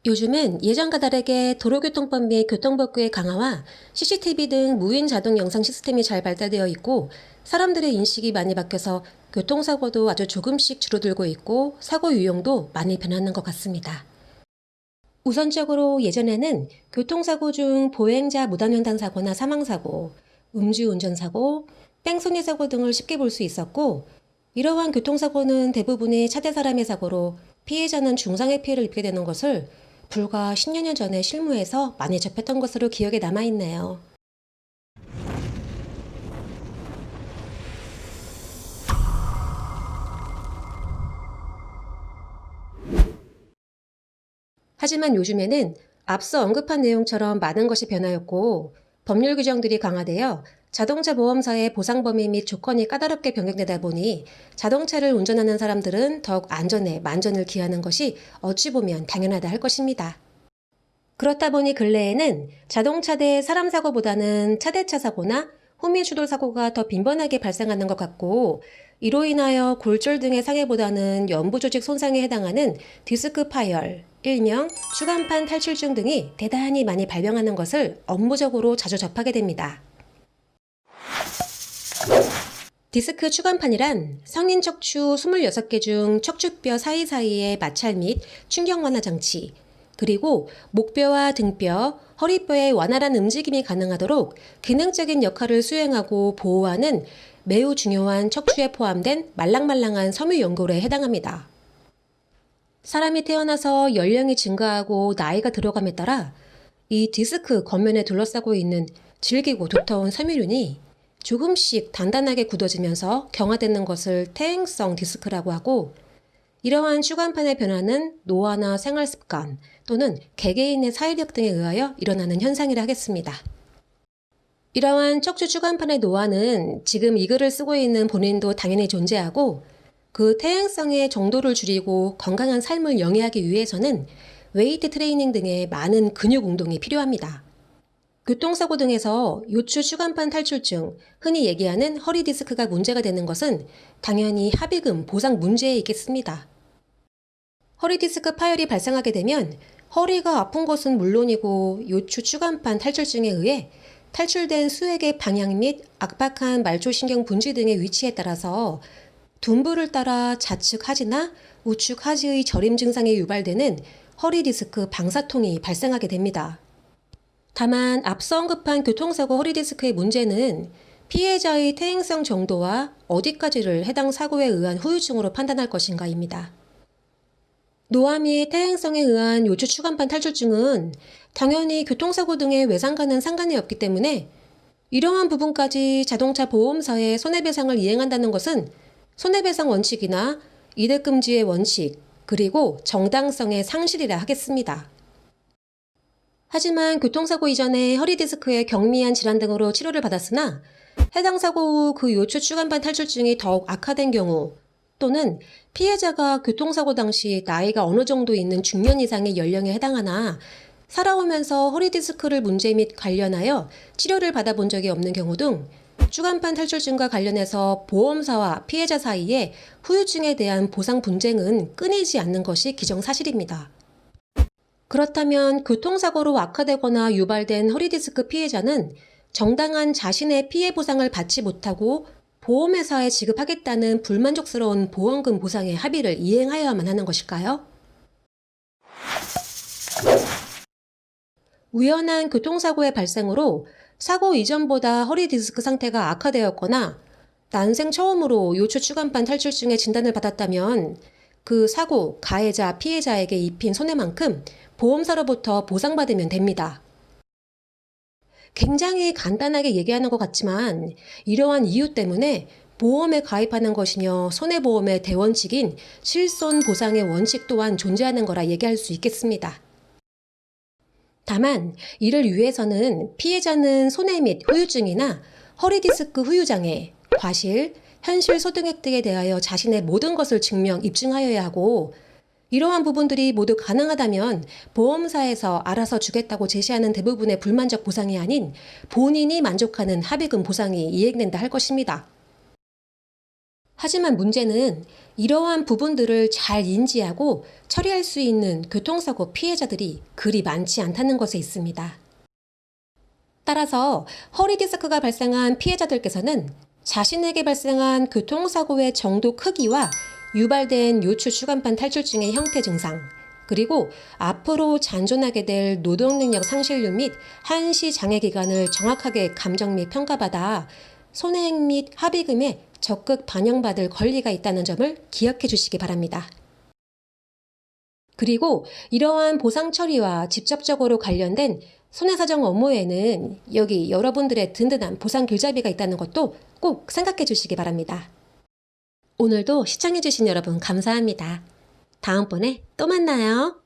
요즘은 예전과 다르게 도로교통법 및 교통법규의 강화와 CCTV 등 무인 자동 영상 시스템이 잘 발달되어 있고 사람들의 인식이 많이 바뀌어서 교통사고도 아주 조금씩 줄어들고 있고 사고 유형도 많이 변하는 것 같습니다. 우선적으로 예전에는 교통사고 중 보행자 무단횡단 사고나 사망사고, 음주운전 사고, 뺑소니 사고 등을 쉽게 볼 수 있었고 이러한 교통사고는 대부분이 차대 사람의 사고로 피해자는 중상의 피해를 입게 되는 것을 불과 10여 년 전에 실무에서 많이 접했던 것으로 기억에 남아있네요. 하지만 요즘에는 앞서 언급한 내용처럼 많은 것이 변하였고 법률 규정들이 강화되어 자동차 보험사의 보상 범위 및 조건이 까다롭게 변경되다 보니 자동차를 운전하는 사람들은 더욱 안전에 만전을 기하는 것이 어찌 보면 당연하다 할 것입니다. 그렇다 보니 근래에는 자동차 대 사람 사고보다는 차대차 사고나 호미 추돌 사고가 더 빈번하게 발생하는 것 같고 이로 인하여 골절 등의 상해보다는 연부 조직 손상에 해당하는 디스크 파열, 일명 추간판 탈출증 등이 대단히 많이 발병하는 것을 업무적으로 자주 접하게 됩니다. 디스크 추간판이란 성인 척추 26개 중 척추뼈 사이사이의 마찰 및 충격 완화 장치, 그리고 목뼈와 등뼈, 허리뼈의 원활한 움직임이 가능하도록 기능적인 역할을 수행하고 보호하는 매우 중요한 척추에 포함된 말랑말랑한 섬유 연골에 해당합니다. 사람이 태어나서 연령이 증가하고 나이가 들어감에 따라 이 디스크 겉면에 둘러싸고 있는 질기고 두터운 섬유륜이 조금씩 단단하게 굳어지면서 경화되는 것을 퇴행성 디스크라고 하고 이러한 추간판의 변화는 노화나 생활습관 또는 개개인의 사회력 등에 의하여 일어나는 현상이라 하겠습니다. 이러한 척추 추간판의 노화는 지금 이 글을 쓰고 있는 본인도 당연히 존재하고 그 퇴행성의 정도를 줄이고 건강한 삶을 영위하기 위해서는 웨이트 트레이닝 등의 많은 근육 운동이 필요합니다. 교통사고 등에서 요추 추간판 탈출증, 흔히 얘기하는 허리 디스크가 문제가 되는 것은 당연히 합의금 보상 문제에 있겠습니다. 허리 디스크 파열이 발생하게 되면 허리가 아픈 것은 물론이고 요추 추간판 탈출증에 의해 탈출된 수액의 방향 및 압박한 말초신경 분지 등의 위치에 따라서 둔부를 따라 좌측 하지나 우측 하지의 저림 증상에 유발되는 허리 디스크 방사통이 발생하게 됩니다. 다만 앞서 언급한 교통사고 허리 디스크의 문제는 피해자의 퇴행성 정도와 어디까지를 해당 사고에 의한 후유증으로 판단할 것인가입니다. 노화 및 퇴행성에 의한 요추 추간판 탈출증은 당연히 교통사고 등의 외상과는 상관이 없기 때문에 이러한 부분까지 자동차 보험사에 손해배상을 이행한다는 것은 손해배상 원칙이나 이득금지의 원칙, 그리고 정당성의 상실이라 하겠습니다. 하지만 교통사고 이전에 허리디스크의 경미한 질환 등으로 치료를 받았으나 해당 사고 후 그 요추 추간판 탈출증이 더욱 악화된 경우 또는 피해자가 교통사고 당시 나이가 어느 정도 있는 중년 이상의 연령에 해당하나 살아오면서 허리디스크를 문제 및 관련하여 치료를 받아본 적이 없는 경우 등 추간판 탈출증과 관련해서 보험사와 피해자 사이에 후유증에 대한 보상 분쟁은 끊이지 않는 것이 기정사실입니다. 그렇다면 교통사고로 악화되거나 유발된 허리디스크 피해자는 정당한 자신의 피해 보상을 받지 못하고 보험회사에 지급하겠다는 불만족스러운 보험금 보상의 합의를 이행하여야만 하는 것일까요? 우연한 교통사고의 발생으로 사고 이전보다 허리디스크 상태가 악화되었거나 난생 처음으로 요추 추간판 탈출증의 진단을 받았다면 그 사고 가해자 피해자에게 입힌 손해만큼 보험사로부터 보상받으면 됩니다. 굉장히 간단하게 얘기하는 것 같지만 이러한 이유 때문에 보험에 가입하는 것이며 손해보험의 대원칙인 실손 보상의 원칙 또한 존재하는 거라 얘기할 수 있겠습니다. 다만 이를 위해서는 피해자는 손해 및 후유증이나 허리디스크 후유장애, 과실, 현실 소득 등에 대하여 자신의 모든 것을 증명, 입증하여야 하고 이러한 부분들이 모두 가능하다면 보험사에서 알아서 주겠다고 제시하는 대부분의 불만족 보상이 아닌 본인이 만족하는 합의금 보상이 이행된다 할 것입니다. 하지만 문제는 이러한 부분들을 잘 인지하고 처리할 수 있는 교통사고 피해자들이 그리 많지 않다는 것에 있습니다. 따라서 허리 디스크가 발생한 피해자들께서는 자신에게 발생한 교통사고의 정도 크기와 유발된 요추 추간판 탈출증의 형태 증상, 그리고 앞으로 잔존하게 될 노동능력 상실률 및 한시 장애 기간을 정확하게 감정 및 평가받아 손해액 및 합의금에 적극 반영받을 권리가 있다는 점을 기억해 주시기 바랍니다. 그리고 이러한 보상 처리와 직접적으로 관련된 손해사정 업무에는 여기 여러분들의 든든한 보상 길잡이가 있다는 것도 꼭 생각해 주시기 바랍니다. 오늘도 시청해 주신 여러분 감사합니다. 다음번에 또 만나요.